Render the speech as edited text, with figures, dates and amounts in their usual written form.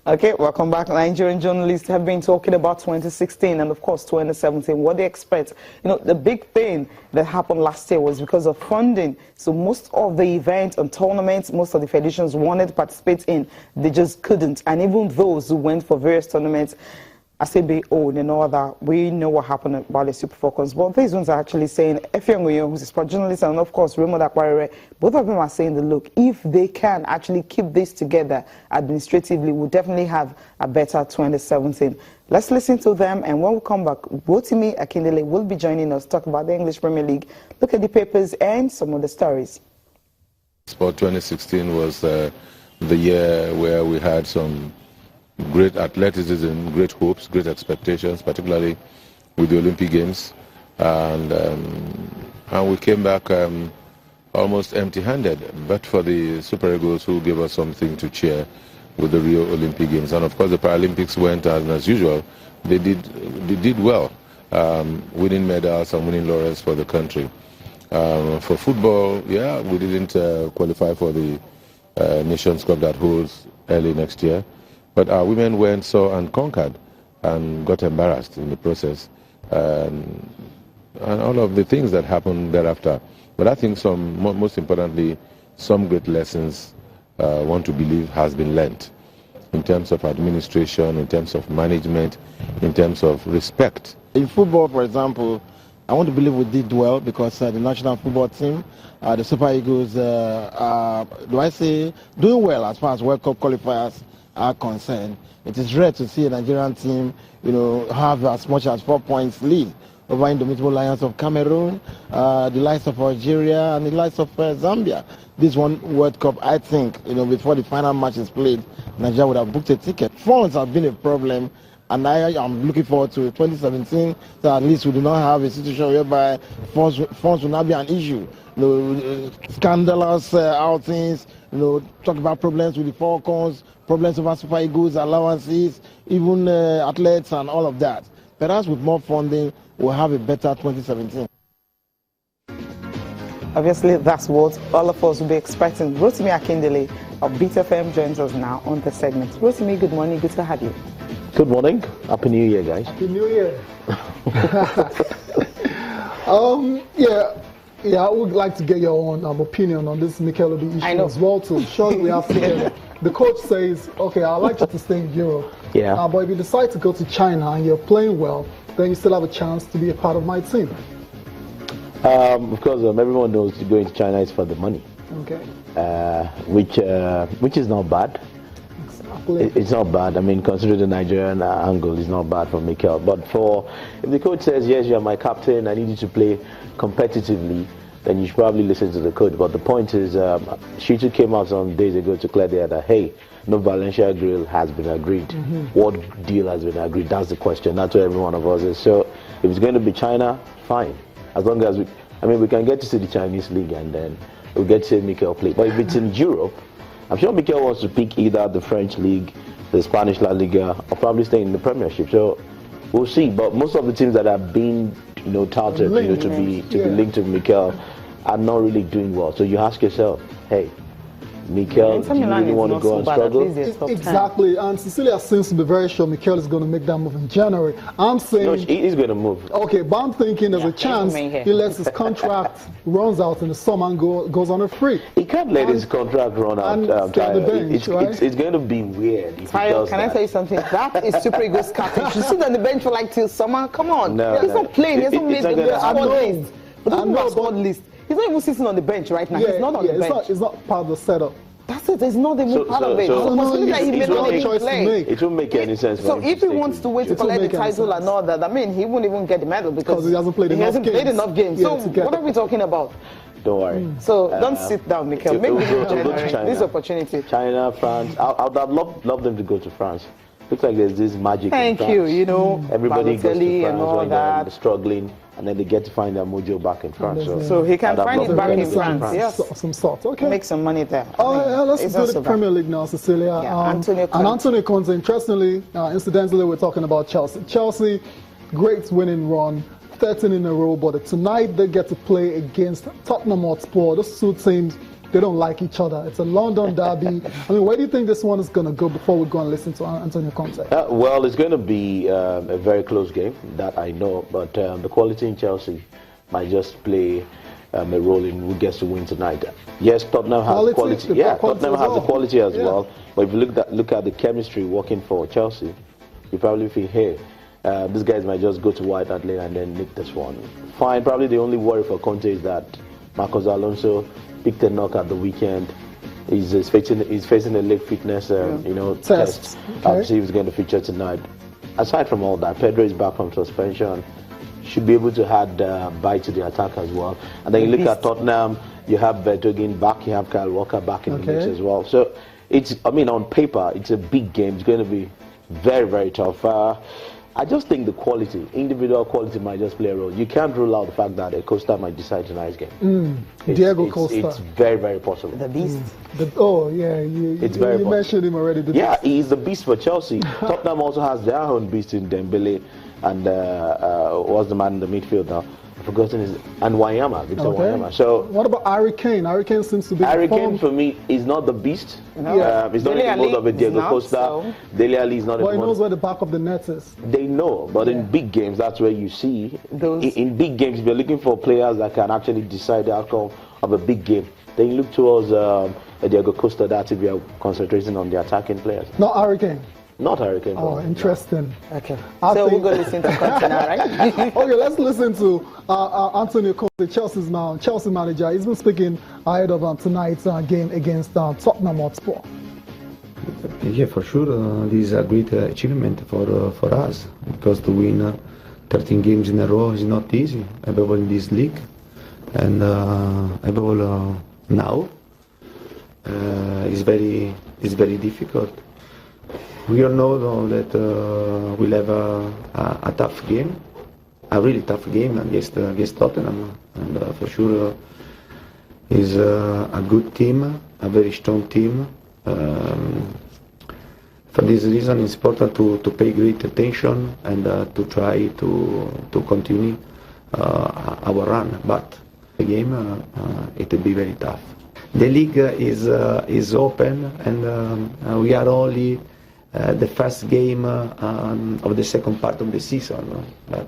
Okay, welcome back. Nigerian journalists have been talking about 2016 and, of course, 2017. What they expect. You know, the big thing that happened last year was because of funding. So most of the events and tournaments, most of the federations wanted to participate in, they just couldn't. And even those who went for various tournaments, ACBO and all that, we know what happened about the Super Falcons. But these ones are actually saying, Efiongoyo, who's a sport journalist, and of course, Raymond Akwarere, both of them are saying that, look, if they can actually keep this together administratively, we'll definitely have a better 2017. Let's listen to them, and when we come back, Rotimi Akindele will be joining us to talk about the English Premier League, look at the papers and some of the stories. Sport 2016 was the year where we had some great athleticism, great hopes, great expectations, particularly with the Olympic Games, and we came back almost empty-handed, but for the Super Eagles who gave us something to cheer with the Rio Olympic Games. And of course the Paralympics went as usual. They did well, winning medals and winning laurels for the country. For football, yeah, we didn't qualify for the Nations Cup that holds early next year. But our women went, saw and conquered and got embarrassed in the process. And all of the things that happened thereafter. But I think most importantly, some great lessons, want to believe, has been learnt in terms of administration, in terms of management, in terms of respect. In football, for example, I want to believe we did well because the national football team, the Super Eagles, doing well as far as World Cup qualifiers are concerned. It is rare to see a Nigerian team, have as much as 4 points lead over Indomitable Lions of Cameroon, the likes of Algeria, and the likes of Zambia. This one World Cup, I think, before the final match is played, Nigeria would have booked a ticket. Funds have been a problem, and I am looking forward to 2017, so at least we do not have a situation whereby funds will not be an issue. Scandalous outings, talk about problems with the Falcons, problems over Super Eagles, allowances, even athletes and all of that. Perhaps with more funding, we'll have a better 2017. Obviously, that's what all of us will be expecting. Rotimi Akindele of Beat FM joins us now on the segment. Rotimi, good morning. Good to have you. Good morning. Happy New Year, guys. Happy New Year. Yeah, I would like to get your own opinion on this Mikel Obi issue as well too. Surely we have to. The coach says, okay, I'd like you to stay in Europe. Yeah. But if you decide to go to China and you're playing well, then you still have a chance to be a part of my team. Of course, everyone knows going to China is for the money. Okay. Which is not bad. Exactly. It's not bad. I mean, considering the Nigerian angle, it's not bad for Mikel. But if the coach says, yes, you're my captain, I need you to play competitively, then you should probably listen to the coach. But the point is, Shitu came out some days ago to clear the air that, hey, no Valencia deal has been agreed. What deal has been agreed? That's the question. That's what every one of us is. So if it's going to be China, fine. As long as we can get to see the Chinese league and then we'll get to see Mikel play. But if it's in Europe, I'm sure Mikel wants to pick either the French league, the Spanish La Liga, or probably stay in the Premiership. So we'll see. But most of the teams that have been touted to be linked to Mikel are not really doing well. So you ask yourself, hey, Mikel, do you really want to go and struggle? Exactly, and Cecilia seems to be very sure Mikel is going to make that move in January. I'm saying... No, he's going to move. Okay, but I'm thinking there's a chance he lets his contract runs out in the summer and goes on a free. He can't let his contract run out. It's going to be weird if he does Can I tell you something? That is Super Eagles captain. You sit on the bench for like till summer? Come on. No, he's not playing. He hasn't made the squad list. The squad list. He's not even sitting on the bench right now. He's not on the bench. It's not part of the setup. That's it. It's not even part of it. It won't make any sense. So if he wants to wait to collect the title and all that, I mean, he won't even get the medal because he hasn't played enough games. So what are we talking about? Don't worry. So don't sit down, Mikel. Maybe this opportunity. China, France. I would have loved them to go to France. Looks like there's this magic. Thank you. Everybody goes to France when they're struggling, and then they get to find their mojo back in France. So he can find it back in France. Yes, some sort. Okay, make some money there. Let's go to the Premier League now, Cecilia. Antonio Conte. Interestingly, incidentally, we're talking about Chelsea. Chelsea, great winning run. 13 in a row, but tonight they get to play against Tottenham Hotspur. Those two teams they don't like each other. It's a London derby. I mean, where do you think this one is going to go before we go and listen to Antonio Conte? Well, it's going to be a very close game, that I know, but the quality in Chelsea might just play a role in who gets to win tonight. Yes, Tottenham has the quality. Yeah, Tottenham has the quality as well. But if you look at the chemistry working for Chelsea, you probably feel, hey, these guys might just go to White Hart Lane and then nick this one. Fine. Probably the only worry for Conte is that Marcos Alonso picked a knock at the weekend. He's facing a leg fitness, test. I'll see if he's going to feature tonight. Aside from all that, Pedro is back from suspension. Should be able to add bite to the attack as well. And then you look at Tottenham, you have Vertonghen back, you have Kyle Walker back in the mix as well. So on paper, it's a big game. It's going to be very, very tough. I just think the quality, individual quality, might just play a role. You can't rule out the fact that Costa might decide tonight's game. Diego Costa. It's very, very possible. The beast. You mentioned him already. He's the beast for Chelsea. Tottenham also has their own beast in Dembele and what's the man in the midfield now? I've forgotten his and Wanyama, Victor Wanyama. So what about Harry Kane? Harry Kane seems to be. Harry Kane for me is not the beast. No. He's not in the mode of a Diego Costa. So. Dele Alli is not. But he knows where the back of the net is. They know, but in big games, that's where you see those. In big games, if you're looking for players that can actually decide the outcome of a big game, then you look towards Diego Costa. That's if you're concentrating on the attacking players. Not Harry Kane. Not Harry Kane. Oh, interesting. Okay. So we're going to listen to Conte now, right? Okay, let's listen to Antonio Conte, Chelsea manager. He's been speaking ahead of tonight's game against Tottenham Hotspur. Yeah, for sure. This is a great achievement for us, because to win 13 games in a row is not easy, above all in this league, and above all now is very difficult. We all know though that we'll have a tough game, a really tough game against Tottenham, and for sure is a good team, a very strong team. For this reason, it's important to pay great attention and to try to continue our run. But the game it will be very tough. The league is open, and we are only the first game of the second part of the season, but